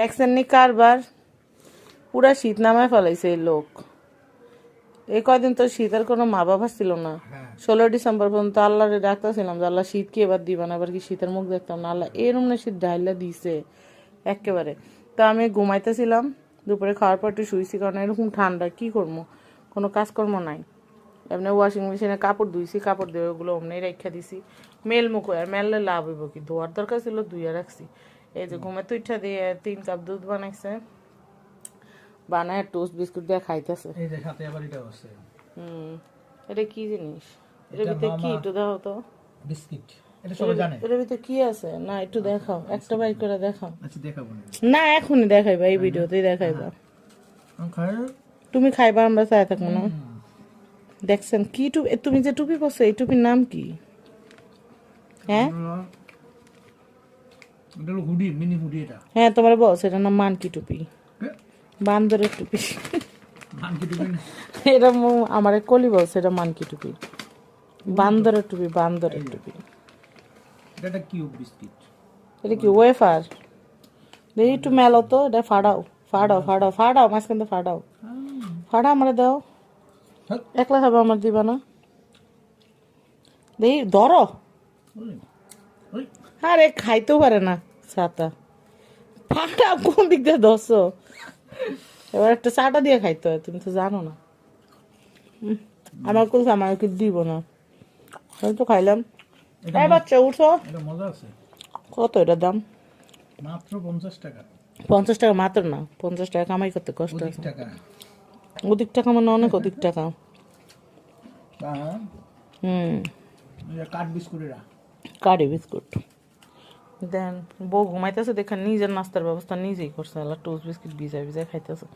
একসেননি কারবার পুরা শীত নামায় ফেলাইছে এই লোক। এই কয়দিন তো শীতের কোনো মা বাবা ছিল না। 16 ডিসেম্বর পর্যন্ত আল্লাহরে ডাকতেছিলাম যে আল্লাহ শীত কি এবার দিবা না, এবার কি শীতের মুখ দেখতাম না। আল্লাহ এরম না শীত ঢাইলা দিছে একেবারে। তো আমি ঘুমাইতেছিলাম, দুপুরে খাওয়ার পর একটু শুয়েছি, কারণ এরকম ঠান্ডা কি করবো, কোনো কাজকর্ম নাই। এমনি ওয়াশিং মেশিনে কাপড় ধুইছি, কাপড় দিয়ে ওগুলো অমনি রেখা দিছি। মেল মুখো আর মেললে লাভ হইব কি, ধোয়ার দরকার ছিল ধুইয়া রাখছি। এই যে ঘুমে তো ইচ্ছা দিয়ে 3 কাপ দুধ বানাইছে, বানায় টোস্ট বিস্কুট দিয়ে খাইতেছে। এই যে সাথে আবার এটাও আছে। এটা কি জিনিস? এর ভিতরে কি একটু দাও তো। বিস্কিট। এটা সবাই জানে। এর ভিতরে কি আছে না একটু দেখাও, একটা বাইর করে দেখাও। আচ্ছা দেখাবো না এখনই দেখাইবা, এই ভিডিওতেই দেখাইবা। তুমি খাইবা, আমরা চাই থাকবো না। দেখছেন কি টুপি, তুমি যে টুপি পরছো এই টুপির নাম কি? হ্যাঁ এটা হলো হুডি, মিনি হুডি এটা। হ্যাঁ তোমার বস, এটার নাম মানকি টুপি, বান্দরের টুপি। মানকি টুপি না, এটা আমার কলি বলছে এটা মানকি টুপি, বান্দরের টুপি, বান্দরের টুপি। এটা কিউব বিস্কিট। এটা কি ওয়েফার? দেখি একটু মেলো তো, এটা ফাড়াও ফাড়াও ফাড়াও ফাড়াও, মাঝখান থেকে ফাড়াও ফাড়া, আমার দাও। একলা খাবে, আমার দিবা না। দেখি ধরো, আরে খাইতেও পারে না চাটা। ফাটা কোন দিক দিয়ে ধরছো? এবার একটা চাটা দিয়ে খাইতে হয়, তুমি তো জানো না। আমার কুলছে আমার কি দিব না, আমি তো খাইলাম। এই বাচ্চা উঠো। এটা মজা আছে। কত এটার দাম? মাত্র 50 টাকা। 50 টাকা মাত্র না, 50 টাকা কামাই করতে কষ্ট আছে। অধিক টাকা মানে অনেক অধিক টাকা। কাঠ বিস্কুট, এরা কারি বিস্কুট দেন। বউ ঘুমাইতেছে দেখে নিজের নাস্তার ব্যবস্থা নিজেই করছে, আল্লাহ টোস্ট বিস্কিট ভিজাই ভিজাই খাইতেছে।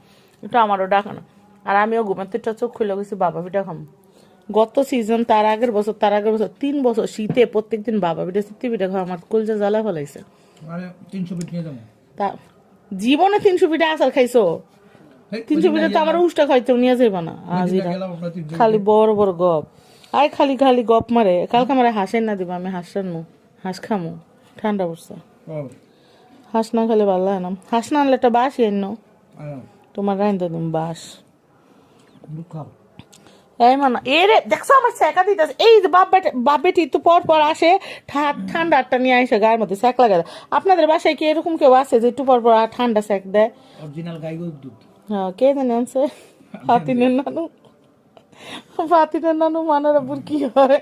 এটা আমারও ডাকা না। আর আমিও ঘুমাতে চোখ খুলে গেছি, বাবা পিঠা খাম। গত সিজন, তার আগের বছর 3 বছর শীতে প্রত্যেকদিন বাবা পিঠা সিদ্ধি পিঠা খাওয়া আমার কলজা জ্বালা ফেলাইছে। 300 পিঠা নিয়ে যাবো। তা জীবনে 300 পিঠা আচার খাইছো? 300 পিঠা তো আমার উষ্টা খাইতেও নিয়ে যাইবা না। আজিরা খালি বড় বড় গপ, আয় খালি খালি গপ মারে। কালকে আমার হাঁসের না দিবা, আমি হাঁস রান্নু, হাঁস খামু। ঠান্ডা পড়ছে, হাঁস না খেলে ভালো লাগে না। হাঁস না আনলে একটা বাসি এনো, তোমার রাইন্দা দিম বাস। এই মানা এরে দেখছো আমার সেকা দিতেছে। এই যে বাপ বেটি তো পর পর আসে, ঠান্ডা আটটা নিয়ে আসে গায়ের মধ্যে সেক লাগে। আপনাদের বাসায় কি এরকম কেউ আছে যে একটু পর পর ঠান্ডা সেক দেয়? অরিজিনাল গাই গরুর দুধ। হ্যাঁ, কে জানে আনছে? ফাতিনের নানু, ফাতিনের নানু মানার উপর কি হয়?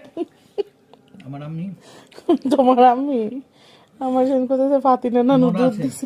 আমার আম্মি, তোমার আম্মি আমার সঙ্গে কোথায় ফাতিনের নানু দুধ দিছে।